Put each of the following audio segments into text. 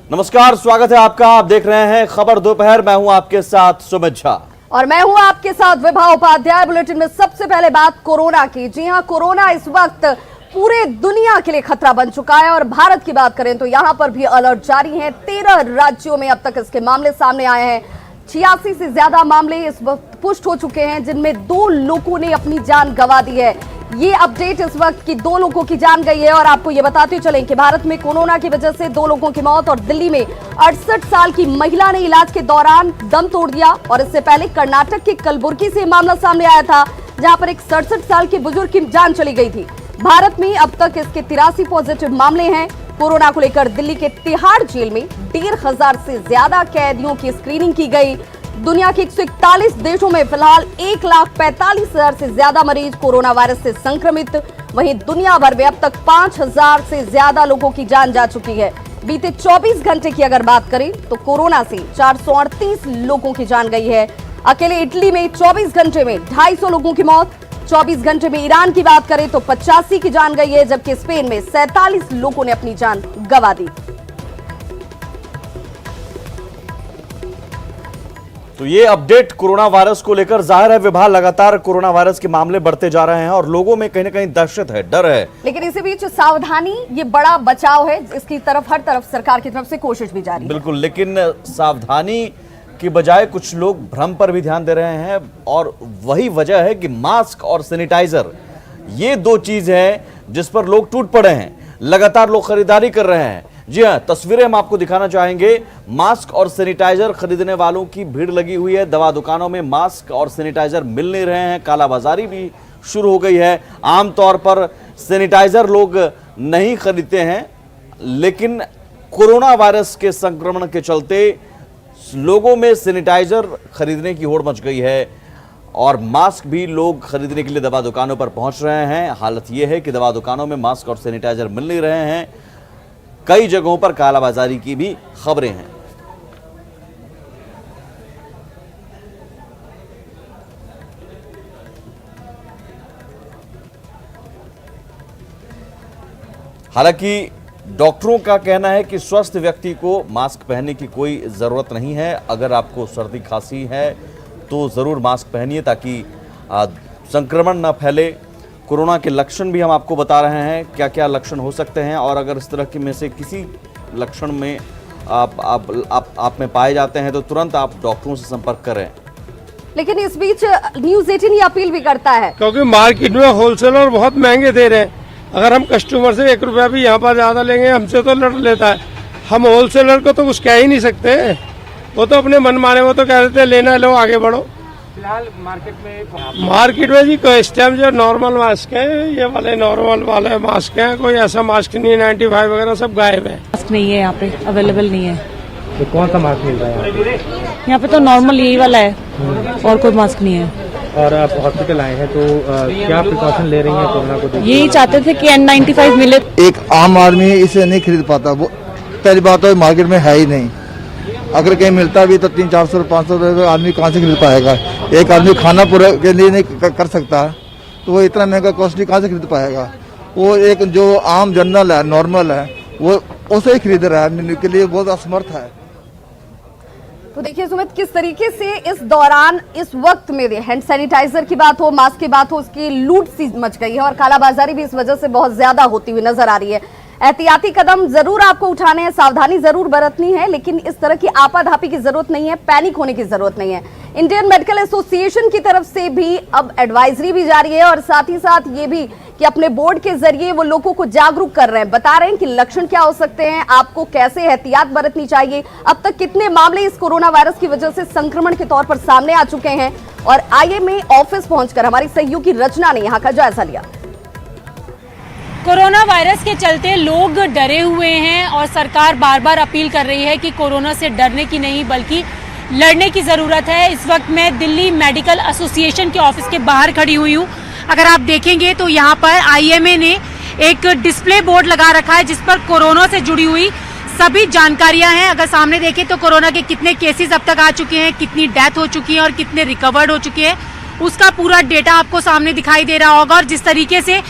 नमस्कार, स्वागत है आपका। आप देख रहे हैं खबर दोपहर। मैं हूं आपके साथ सुमित झा और मैं हूं आपके साथ विभा उपाध्याय। बुलेटिन में सबसे पहले बात कोरोना की। जी हां, कोरोना इस वक्त पूरे दुनिया के लिए खतरा बन चुका है और भारत की बात करें तो यहां पर भी अलर्ट जारी है। 13 राज्यों में अब तक इसके मामले सामने आए हैं। 86 से ज्यादा मामले इस वक्त पुष्ट हो चुके हैं, जिनमें 2 लोगों ने अपनी जान गंवा दी है। ये अपडेट इस वक्त की 2 लोगों की जान गई है। और आपको ये बताते चलें कि भारत में कोरोना की वजह से 2 लोगों की मौत और दिल्ली में 68 साल की महिला ने इलाज के दौरान दम तोड़ दिया। और इससे पहले कर्नाटक के कलबुर्गी से मामला सामने आया था, जहां पर एक 67 साल के बुजुर्ग की जान चली गई थी। भारत में अब तक इसके 83 पॉजिटिव मामले हैं। कोरोना को लेकर दिल्ली के तिहाड़ जेल में 1,500 से ज्यादा कैदियों की स्क्रीनिंग की गई। दुनिया के 141 देशों में फिलहाल 1,45,000 से ज्यादा मरीज कोरोना वायरस से संक्रमित। वहीं दुनिया भर में अब तक 5,000 से ज्यादा लोगों की जान जा चुकी है। बीते 24 घंटे की अगर बात करें तो कोरोना से 438 लोगों की जान गई है। अकेले इटली में 24 घंटे में 250 लोगों की मौत। 24 घंटे में ईरान की बात करें तो 85 की जान गई है, जबकि स्पेन में 47 लोगों ने अपनी जान गंवा दी। तो ये अपडेट कोरोना वायरस को लेकर जाहिर है विभाग लगातार कोरोना वायरस के मामले बढ़ते जा रहे हैं और लोगों में कहीं ना कहीं दहशत है, डर है। लेकिन इसी बीच सावधानी, ये बड़ा बचाव है, इसकी तरफ हर तरफ सरकार की तरफ से कोशिश भी जारी है। बिल्कुल, लेकिन सावधानी की बजाय कुछ लोग भ्रम पर भी ध्यान दे रहे हैं और वही वजह है कि मास्क और सैनिटाइजर, ये 2 चीज हैं जिस पर लोग टूट पड़े हैं। लगातार लोग खरीदारी कर रहे हैं। जी हाँ, तस्वीरें हम आपको दिखाना चाहेंगे। मास्क और सैनिटाइजर खरीदने वालों की भीड़ लगी हुई है। दवा दुकानों में मास्क और सैनिटाइजर मिल नहीं रहे हैं। कालाबाजारी भी शुरू हो गई है। आमतौर पर सैनिटाइजर लोग नहीं खरीदते हैं, लेकिन कोरोना वायरस के संक्रमण के चलते लोगों में सैनिटाइजर खरीदने की होड़ मच गई है और मास्क भी लोग खरीदने के लिए दवा दुकानों पर पहुंच रहे हैं। हालत यह है कि दवा दुकानों में मास्क और सैनिटाइजर मिल नहीं रहे हैं। कई जगहों पर कालाबाजारी की भी खबरें हैं। हालांकि डॉक्टरों का कहना है कि स्वस्थ व्यक्ति को मास्क पहनने की कोई ज़रूरत नहीं है। अगर आपको सर्दी खांसी है तो ज़रूर मास्क पहनिए ताकि संक्रमण न फैले। कोरोना के लक्षण भी हम आपको बता रहे हैं, क्या क्या लक्षण हो सकते हैं और अगर इस तरह के में से किसी लक्षण में आप में पाए जाते हैं तो तुरंत आप डॉक्टरों से संपर्क करें। लेकिन इस बीच न्यूज़ 18 ये अपील भी करता है, क्योंकि मार्केट में होलसेलर बहुत महंगे दे रहे हैं। अगर हम कस्टमर से 1 रुपया भी यहाँ पर ज्यादा लेंगे, हमसे तो लड़ लेता है। हम होलसेलर को तो कुछ कह ही नहीं सकते। वो तो अपने मन माने, वो तो कह देते लेना लो, आगे बढ़ो। फिलहाल मार्केट में जी इस टाइम जो नॉर्मल मास्क है, ये वाले नॉर्मल वाले मास्क हैं। कोई ऐसा मास्क नहीं है, 95 वगैरह सब गायब है। मास्क नहीं है यहाँ पे, अवेलेबल नहीं है। तो कौन सा मास्क मिल रहा है यहाँ पे तो नॉर्मल यही वाला है और कोई मास्क नहीं है। और आप हॉस्पिटल आए हैं तो क्या प्रिकॉशन ले रही हैं कोरोना को देखते? यही चाहते थे कि N95 मिले। एक आम आदमी इसे नहीं खरीद पाता। वो पहली बात तो मार्केट में है ही नहीं। अगर कहीं मिलता भी तो 300-400 500 रुपये आदमी कहाँ से खरीद पाएगा। एक आदमी खाना पूरा के लिए नहीं कर सकता, तो वो इतना महंगा कॉस्टली कहाँ से खरीद पाएगा। वो एक जो आम जनरल है, नॉर्मल है, वो उसे ही खरीद रहा है, के लिए बहुत असमर्थ है। तो देखिए सुमित, किस तरीके से इस दौरान इस वक्त में हैंड सैनिटाइजर की बात हो, मास्क की बात हो, उसकी लूट सी मच गई है और कालाबाजारी भी इस वजह से बहुत ज्यादा होती हुई नजर आ रही है। एहतियाती कदम जरूर आपको उठाने हैं, सावधानी जरूर बरतनी है, लेकिन इस तरह की आपाधापी की जरूरत नहीं है, पैनिक होने की जरूरत नहीं है। इंडियन मेडिकल एसोसिएशन की तरफ से भी अब एडवाइजरी भी जारी है और साथ ही साथ ये भी कि अपने बोर्ड के जरिए वो लोगों को जागरूक कर रहे हैं, बता रहे हैं कि लक्षण क्या हो सकते हैं, आपको कैसे एहतियात बरतनी चाहिए। अब तक कितने मामले इस कोरोना वायरस की वजह से संक्रमण के तौर पर सामने आ चुके हैं। और आईएमए ऑफिस पहुंचकर हमारी सहयोगी रचना ने यहां का जायजा लिया। कोरोना वायरस के चलते लोग डरे हुए हैं और सरकार बार बार अपील कर रही है कि कोरोना से डरने की नहीं बल्कि लड़ने की जरूरत है। इस वक्त मैं दिल्ली मेडिकल एसोसिएशन के ऑफिस के बाहर खड़ी हुई हूँ। अगर आप देखेंगे तो यहाँ पर आईएमए ने एक डिस्प्ले बोर्ड लगा रखा है जिस पर कोरोना से जुड़ी हुई सभी जानकारियां हैं। अगर सामने देखें तो कोरोना के कितने केसेस अब तक आ चुके हैं, कितनी डेथ हो चुकी है और कितने रिकवर्ड हो चुके हैं, उसका पूरा डेटा आपको सामने दिखाई दे रहा होगा। और जिस तरीके से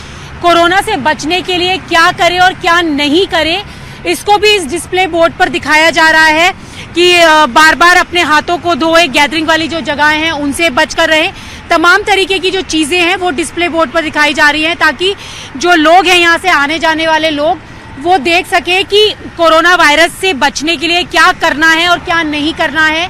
कोरोना से बचने के लिए क्या करें और क्या नहीं करें, इसको भी इस डिस्प्ले बोर्ड पर दिखाया जा रहा है कि बार बार अपने हाथों को धोए, गैदरिंग वाली जो जगह हैं उनसे बचकर रहें। तमाम तरीके की जो चीज़ें हैं वो डिस्प्ले बोर्ड पर दिखाई जा रही हैं ताकि जो लोग हैं यहाँ से आने जाने वाले लोग वो देख सके कि कोरोना वायरस से बचने के लिए क्या करना है और क्या नहीं करना है।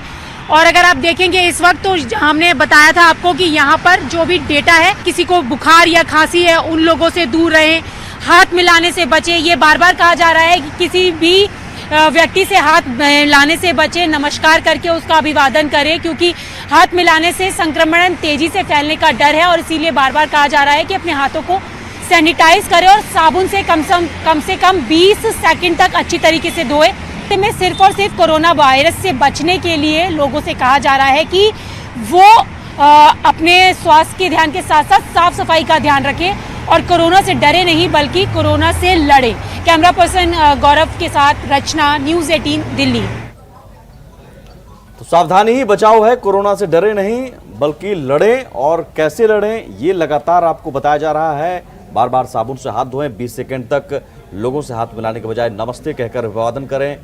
और अगर आप देखेंगे इस वक्त तो हमने बताया था आपको कि यहाँ पर जो भी डेटा है, किसी को बुखार या खांसी है उन लोगों से दूर रहें, हाथ मिलाने से बचें। ये बार बार कहा जा रहा है कि किसी भी व्यक्ति से हाथ मिलाने से बचें, नमस्कार करके उसका अभिवादन करें क्योंकि हाथ मिलाने से संक्रमण तेजी से फैलने का डर है और इसीलिए बार बार कहा जा रहा है कि अपने हाथों को सैनिटाइज करें और साबुन से कम से कम 20 सेकंड तक अच्छी तरीके से धोएं। में सिर्फ और सिर्फ कोरोना वायरस से बचने के लिए लोगों से कहा जा रहा है कि वो अपने स्वास्थ्य के ध्यान के साथ साथ साफ सफाई का ध्यान रखें और कोरोना से डरे नहीं बल्कि कोरोना से लड़े। कैमरा पर्सन गौरव के साथ रचना, न्यूज़ 18 दिल्ली। तो सावधानी ही बचाव है, कोरोना से डरे नहीं बल्कि लड़ें। और कैसे लड़ें ये लगातार आपको बताया जा रहा है। बार बार साबुन से हाथ धोएं, 20 सेकंड तक लोगों से हाथ मिलाने के बजाय नमस्ते कहकर अभिवादन करें,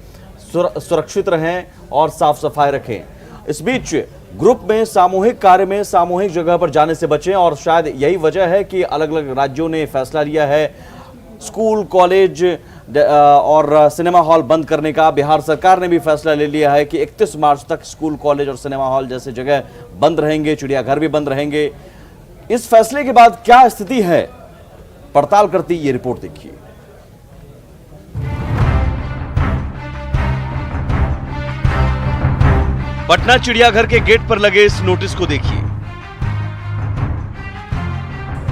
सुरक्षित रहें और साफ सफाई रखें। इस बीच ग्रुप में, सामूहिक कार्य में, सामूहिक जगह पर जाने से बचें। और शायद यही वजह है कि अलग अलग राज्यों ने फैसला लिया है स्कूल, कॉलेज और सिनेमा हॉल बंद करने का। बिहार सरकार ने भी फैसला ले लिया है कि 31 मार्च तक स्कूल, कॉलेज और सिनेमा हॉल जैसे जगह बंद रहेंगे, चिड़ियाघर भी बंद रहेंगे। इस फैसले के बाद क्या स्थिति है, पड़ताल करती ये रिपोर्ट देखिए। पटना चिड़ियाघर के गेट पर लगे इस नोटिस को देखिए।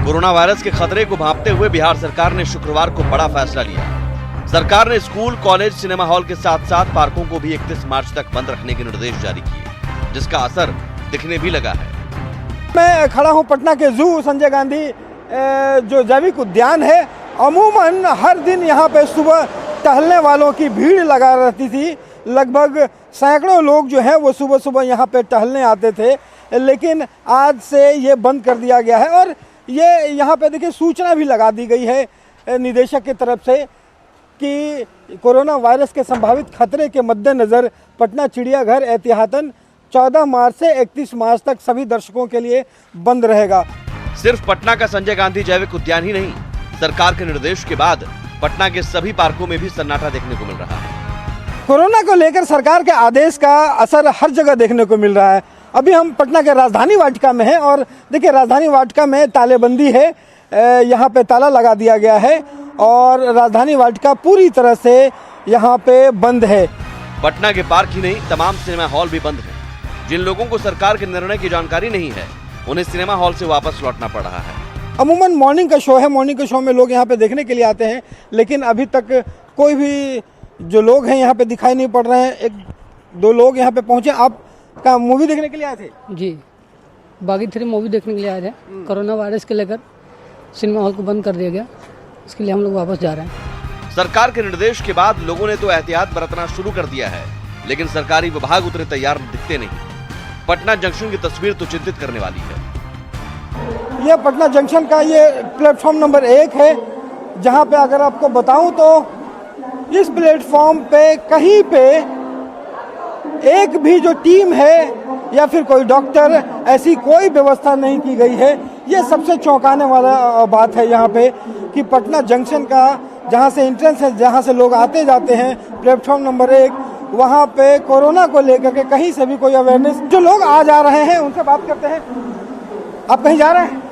कोरोना वायरस के खतरे को भांपते हुए बिहार सरकार ने शुक्रवार को बड़ा फैसला लिया। सरकार ने स्कूल, कॉलेज, सिनेमा हॉल के साथ साथ पार्कों को भी 31 मार्च तक बंद रखने के निर्देश जारी किए, जिसका असर दिखने भी लगा है। मैं खड़ा हूं पटना के जू संजय गांधी जो जैविक उद्यान है। अमूमन हर दिन यहाँ पे सुबह टहलने वालों की भीड़ लगा रहती थी। लगभग सैकड़ों लोग जो हैं वो सुबह सुबह यहाँ पे टहलने आते थे, लेकिन आज से ये बंद कर दिया गया है। और ये यहाँ पे देखिए सूचना भी लगा दी गई है निदेशक की तरफ से कि कोरोना वायरस के संभावित खतरे के मद्देनज़र पटना चिड़ियाघर एहतियातन 14 मार्च से 31 मार्च तक सभी दर्शकों के लिए बंद रहेगा। सिर्फ पटना का संजय गांधी जैविक उद्यान ही नहीं, सरकार के निर्देश के बाद पटना के सभी पार्कों में भी सन्नाटा देखने को मिल रहा है। कोरोना को लेकर सरकार के आदेश का असर हर जगह देखने को मिल रहा है। अभी हम पटना के राजधानी वाटिका में हैं और देखिए राजधानी वाटिका में तालेबंदी है, यहाँ पे ताला लगा दिया गया है और राजधानी वाटिका पूरी तरह से यहाँ पे बंद है। पटना के पार्क ही नहीं, तमाम सिनेमा हॉल भी बंद हैं। जिन लोगों को सरकार के निर्णय की जानकारी नहीं है उन्हें सिनेमा हॉल से वापस लौटना पड़ रहा है। अमूमन मॉर्निंग का शो है, मॉर्निंग के शो में लोग यहाँ पे देखने के लिए आते हैं, लेकिन अभी तक कोई भी जो लोग हैं यहाँ पे दिखाई नहीं पड़ रहे हैं। 1-2 लोग यहाँ पे पहुँचे। आप क्या मूवी देखने के लिए आए थे? जी, बागी 3 मूवी देखने के लिए आए थे। कोरोना वायरस के लेकर सिनेमा हॉल को बंद कर दिया गया, इसके लिए हम लोग वापस जा रहे हैं। सरकार के निर्देश के बाद लोगों ने तो एहतियात बरतना शुरू कर दिया है, लेकिन सरकारी विभाग उतने तैयार दिखते नहीं। पटना जंक्शन की तस्वीर तो चिंतित करने वाली है। ये पटना जंक्शन का ये प्लेटफॉर्म नंबर 1 है, जहाँ पे अगर आपको बताऊं तो इस प्लेटफॉर्म पे कहीं पे एक भी जो टीम है या फिर कोई डॉक्टर, ऐसी कोई व्यवस्था नहीं की गई है। ये सबसे चौंकाने वाला बात है यहाँ पे कि पटना जंक्शन का जहाँ से एंट्रेंस है, जहाँ से लोग आते जाते हैं, प्लेटफॉर्म नंबर 1, वहाँ पे कोरोना को लेकर के कहीं से भी कोई अवेयरनेस। जो लोग आ जा रहे हैं उनसे बात करते हैं। आप कहीं जा रहे हैं?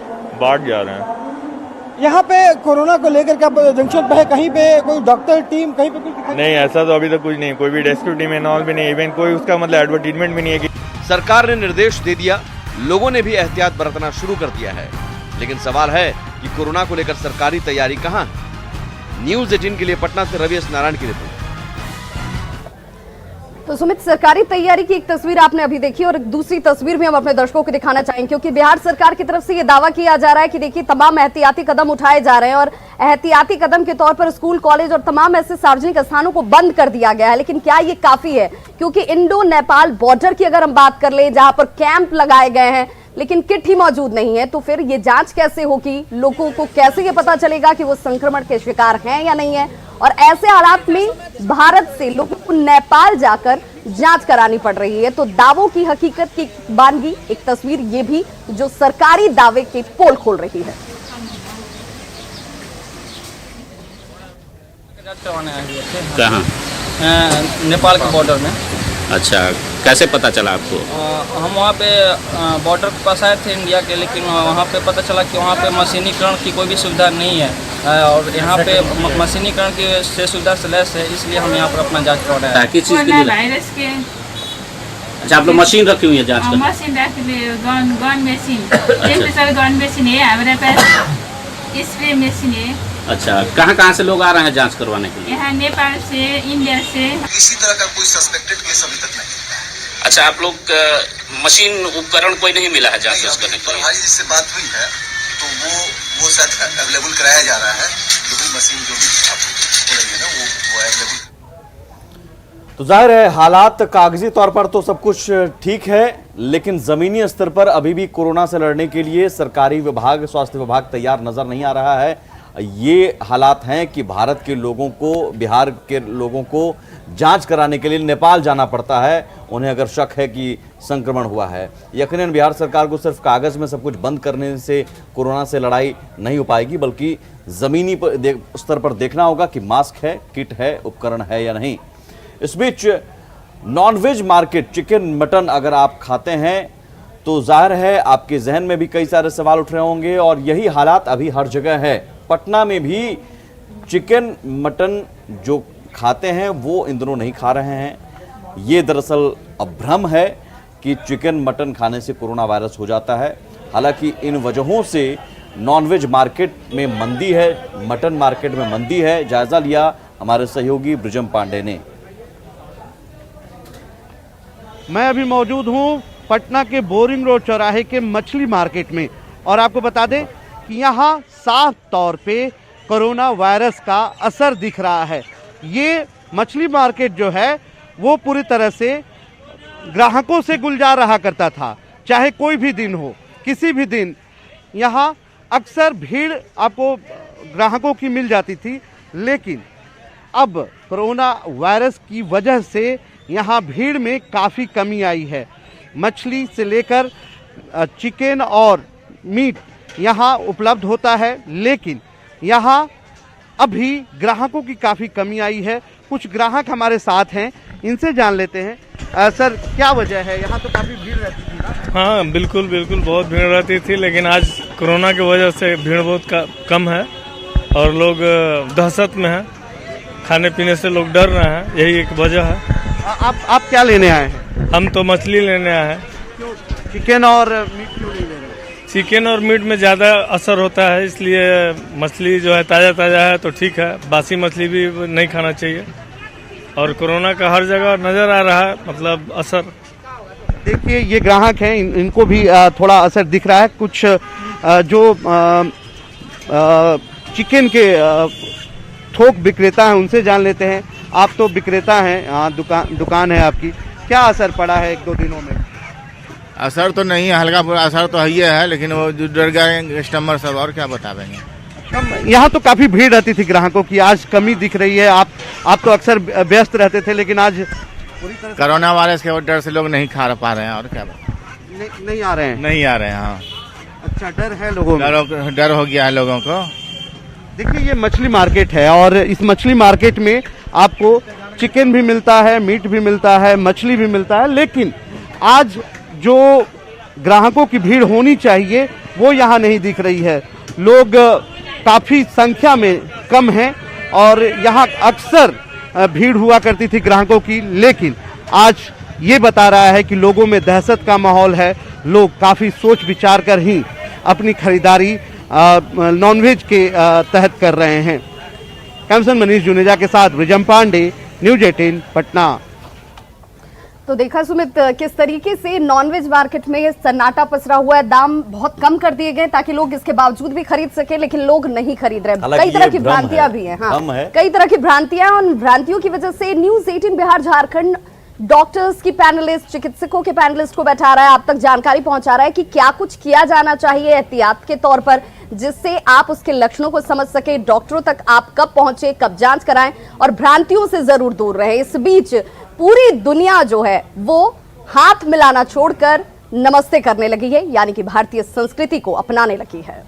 बाढ़ जा रहे हैं। यहाँ पे कोरोना को लेकर के जंक्शन पे है, कहीं पे कोई डॉक्टर टीम कहीं पे कुछ नहीं, ऐसा तो अभी तक कुछ नहीं, कोई भी रेस्क्यू टीम एंड भी नहीं, इवन कोई उसका मतलब एडवर्टीजमेंट भी नहीं है कि सरकार ने निर्देश दे दिया, लोगों ने भी एहतियात बरतना शुरू कर दिया है, लेकिन सवाल है कि कोरोना को लेकर सरकारी तैयारी कहाँ है। न्यूज़ 18 के लिए पटना से रवि एस नारायण की रिपोर्ट। तो सुमित, सरकारी तैयारी की एक तस्वीर आपने अभी देखी और दूसरी तस्वीर भी हम अपने दर्शकों को दिखाना चाहेंगे, क्योंकि बिहार सरकार की तरफ से ये दावा किया जा रहा है कि देखिए तमाम एहतियाती कदम उठाए जा रहे हैं और एहतियाती कदम के तौर पर स्कूल, कॉलेज और तमाम ऐसे सार्वजनिक स्थानों को बंद कर दिया गया है। लेकिन क्या ये काफी है? क्योंकि इंडो नेपाल बॉर्डर की अगर हम बात कर ले, जहां पर कैंप लगाए गए हैं, लेकिन किट ही मौजूद नहीं है, तो फिर ये जांच कैसे होगी? लोगों को कैसे ये पता चलेगा कि वो संक्रमण के शिकार हैं या नहीं है? और ऐसे हालात में भारत से लोगों को नेपाल जाकर जांच करानी पड़ रही है। तो दावों की हकीकत की बानगी एक तस्वीर ये भी, जो सरकारी दावे के पोल खोल रही है। कहाँ? नेपाल के बॉर्डर में। अच्छा, कैसे पता चला आपको? हम वहाँ पे बॉर्डर के पास आए थे इंडिया के, लेकिन वहाँ पे पता चला कि वहाँ पे मशीनीकरण की कोई भी सुविधा नहीं है, और यहाँ पे मशीनीकरण की से सुविधा से लैस है, इसलिए हम यहाँ पर अपना जांच कर रहे हैं। किस चीज़ के लिए? वायरस के। अच्छा, आप लोग मशीन रखी हुई है जांच करने? मशीन रखी हुई है, gun machine, special gun machine है हमारे पास, स्प्रे मशीन है। अच्छा, कहाँ से लोग आ रहे हैं जांच करवाने के लिए? यहाँ नेपाल से, इंडिया से। इसी तरह का कोई सस्पेक्टेड केस अभी तक नहीं। अच्छा, आप लोग मशीन उपकरण कोई नहीं मिला है जांच करने के लिए? हमारी जिससे बात हुई है तो वो शायद अवेलेबल कराया जा रहा है, जो भी मशीन जो भी हो रही है ना वो अवेलेबल। तो जाहिर है हालात कागजी तौर पर तो सब कुछ ठीक है, लेकिन जमीनी स्तर पर अभी भी कोरोना से लड़ने के लिए सरकारी विभाग, स्वास्थ्य विभाग तैयार नजर नहीं आ रहा है। ये हालात हैं कि भारत के लोगों को, बिहार के लोगों को जांच कराने के लिए नेपाल जाना पड़ता है, उन्हें अगर शक है कि संक्रमण हुआ है। यकीनन बिहार सरकार को सिर्फ कागज में सब कुछ बंद करने से कोरोना से लड़ाई नहीं हो पाएगी, बल्कि जमीनी स्तर पर देखना होगा कि मास्क है, किट है, उपकरण है या नहीं। इस बीच नॉनवेज मार्केट, चिकन मटन अगर आप खाते हैं तो जाहिर है आपके जहन में भी कई सारे सवाल उठ रहे होंगे, और यही हालात अभी हर जगह है। पटना में भी चिकन मटन जो खाते हैं वो इन दिनों नहीं खा रहे हैं। ये दरअसल अब भ्रम है कि चिकन मटन खाने से कोरोना वायरस हो जाता है। हालांकि इन वजहों से नॉनवेज मार्केट में मंदी है, मटन मार्केट में मंदी है। जायजा लिया हमारे सहयोगी ब्रिजम पांडे ने। मैं अभी मौजूद हूं पटना के बोरिंग रोड चौराहे के मछली मार्केट में, और आपको बता दें कि यहाँ साफ तौर पे कोरोना वायरस का असर दिख रहा है। ये मछली मार्केट जो है वो पूरी तरह से ग्राहकों से गुलजार रहा करता था, चाहे कोई भी दिन हो, किसी भी दिन यहाँ अक्सर भीड़ आपको ग्राहकों की मिल जाती थी। लेकिन अब कोरोना वायरस की वजह से यहाँ भीड़ में काफ़ी कमी आई है। मछली से लेकर चिकन और मीट यहाँ उपलब्ध होता है, लेकिन यहाँ अभी ग्राहकों की काफ़ी कमी आई है। कुछ ग्राहक हमारे साथ हैं, इनसे जान लेते हैं। सर, क्या वजह है? यहाँ तो काफ़ी भीड़ रहती थी ना? हाँ, बिल्कुल बहुत भीड़ रहती थी, लेकिन आज कोरोना की वजह से भीड़ बहुत कम है और लोग दहशत में हैं। खाने पीने से लोग डर रहे हैं, यही एक वजह है। आप क्या लेने आए हैं? हम तो मछली लेने आए हैं। क्यों चिकन और मीट क्यों नहीं ले रहे? चिकन और मीट में ज़्यादा असर होता है, इसलिए मछली जो है ताज़ा है तो ठीक है। बासी मछली भी नहीं खाना चाहिए, और कोरोना का हर जगह नज़र आ रहा है, मतलब असर। देखिए, ये ग्राहक हैं, इनको भी थोड़ा असर दिख रहा है। कुछ जो चिकन के थोक विक्रेता हैं उनसे जान लेते हैं। आप तो विक्रेता हैं, दुकान है आपकी, क्या असर पड़ा है 1-2 दिनों में? असर तो नहीं है, हल्का फुल्का असर तो है, लेकिन वो जो डर गए कस्टमर सब, और क्या बता देंगे। यहाँ तो काफी भीड़ रहती थी ग्राहकों की, आज कमी दिख रही है। आप तो अक्सर व्यस्त रहते थे, लेकिन आज पूरी तरह कोरोना वायरस के डर से लोग नहीं खा पा रहे हैं, और क्या नहीं आ रहे हैं। नहीं आ रहे हैं, हाँ। अच्छा, डर है लोगों में? डर हो गया है लोगों को। देखिए, ये मछली मार्केट है, और इस मछली मार्केट में आपको चिकन भी मिलता है, मीट भी मिलता है, मछली भी मिलता है, लेकिन आज जो ग्राहकों की भीड़ होनी चाहिए वो यहाँ नहीं दिख रही है। लोग काफ़ी संख्या में कम हैं, और यहाँ अक्सर भीड़ हुआ करती थी ग्राहकों की, लेकिन आज ये बता रहा है कि लोगों में दहशत का माहौल है। लोग काफ़ी सोच विचार कर ही अपनी खरीदारी नॉनवेज के तहत कर रहे हैं। कैमसन मनीष जुनेजा के साथ ब्रिजम पांडे, न्यूज 18 पटना। तो देखा सुमित, किस तरीके से नॉनवेज मार्केट में सन्नाटा पसरा हुआ है। दाम बहुत कम कर दिए गए ताकि लोग इसके बावजूद भी खरीद सके, लेकिन लोग नहीं खरीद रहे। कई तरह की भ्रांतियां भी हैं। हाँ, कई तरह की भ्रांतियां, और भ्रांतियों की वजह से न्यूज 18 बिहार झारखंड डॉक्टर्स की पैनलिस्ट, चिकित्सकों के पैनलिस्ट को बैठा रहा है, आप तक जानकारी पहुंचा रहा है कि क्या कुछ किया जाना चाहिए एहतियात के तौर पर, जिससे आप उसके लक्षणों को समझ सके, डॉक्टरों तक आप कब पहुंचे, कब जांच कराएं और भ्रांतियों से जरूर दूर रहें। इस बीच पूरी दुनिया जो है वो हाथ मिलाना छोड़कर नमस्ते करने लगी है, यानी कि भारतीय संस्कृति को अपनाने लगी है।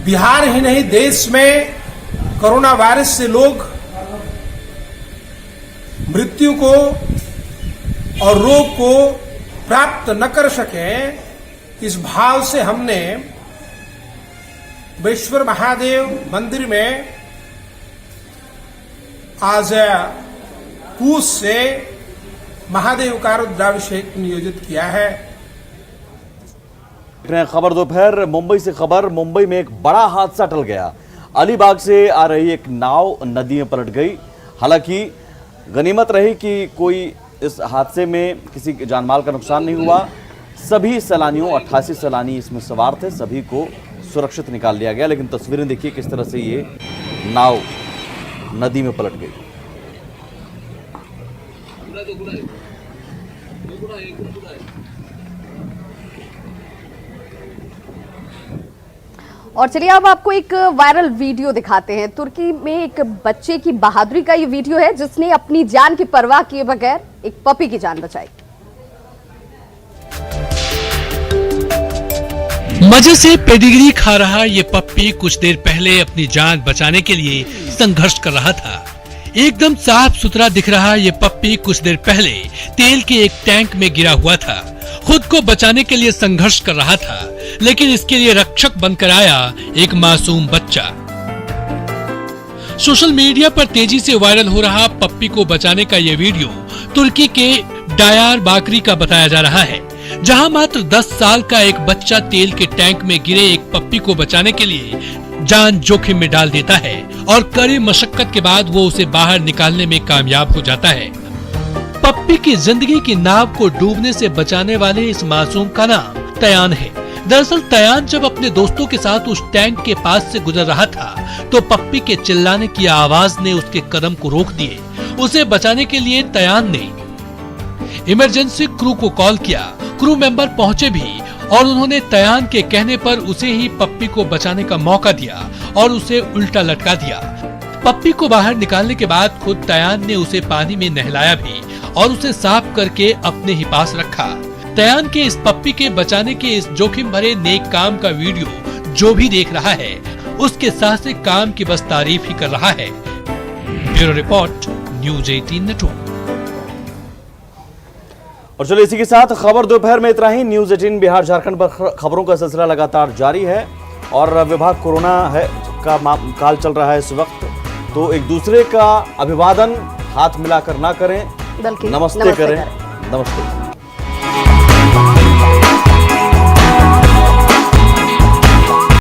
बिहार ही नहीं, देश में कोरोना वायरस से लोग मृत्यु को और रोग को प्राप्त न कर सके, इस भाव से हमने वैश्वर महादेव मंदिर में आज पूस से महादेव का रुद्राभिषेक नियोजित किया है। खबर दोपहर मुंबई से खबर। मुंबई में एक बड़ा हादसा टल गया। अलीबाग से आ रही एक नाव नदी में पलट गई। हालांकि गनीमत रही कि कोई इस हादसे में किसी जानमाल का नुकसान नहीं हुआ। सभी सैलानियों 88 सैलानी इसमें सवार थे, सभी को सुरक्षित निकाल लिया गया। लेकिन तस्वीरें देखिए किस तरह से ये नाव नदी में पलट गई। और चलिए अब आपको एक वायरल वीडियो दिखाते हैं। तुर्की में एक बच्चे की बहादुरी का ये वीडियो है, जिसने अपनी जान की परवाह किए बगैर एक पपी की जान बचाई। मजे से पेडिग्री खा रहा ये पप्पी कुछ देर पहले अपनी जान बचाने के लिए संघर्ष कर रहा था। एकदम साफ सुथरा दिख रहा ये पप्पी कुछ देर पहले तेल के एक टैंक में गिरा हुआ था। खुद को बचाने के लिए संघर्ष कर रहा था, लेकिन इसके लिए रक्षक बनकर आया एक मासूम बच्चा। सोशल मीडिया पर तेजी से वायरल हो रहा पप्पी को बचाने का ये वीडियो तुर्की के डायर बाकरी का बताया जा रहा है, जहां मात्र 10 साल का एक बच्चा तेल के टैंक में गिरे एक पप्पी को बचाने के लिए जान जोखिम में डाल देता है और कड़ी मशक्कत के बाद वो उसे बाहर निकालने में कामयाब हो जाता है। पप्पी की जिंदगी की नाव को डूबने से बचाने वाले इस मासूम का नाम तयान है। दरअसल तयान जब अपने दोस्तों के साथ उस टैंक के पास से गुजर रहा था तो पप्पी के चिल्लाने की आवाज ने उसके कदम को रोक दिए। उसे बचाने के लिए तयान ने इमरजेंसी क्रू को कॉल किया। क्रू मेंबर पहुंचे भी और उन्होंने तयान के कहने पर उसे ही पप्पी को बचाने का मौका दिया और उसे उल्टा लटका दिया। पप्पी को बाहर निकालने के बाद खुद तयान ने उसे पानी में नहलाया भी और उसे साफ करके अपने ही पास रखा। तयान के इस पप्पी के बचाने के इस जोखिम भरे नेक काम का वीडियो जो भी देख रहा है उसके साहसिक काम की बस तारीफ ही कर रहा है। Bureau report, news 18 network. और चलो इसी के साथ खबर दोपहर में इतना ही। न्यूज़ 18 बिहार झारखंड पर खबरों का सिलसिला लगातार जारी है और विभाग कोरोना है का काल चल रहा है इस वक्त, तो एक दूसरे का अभिवादन हाथ मिलाकर ना करें, नमस्ते करें। नमस्ते।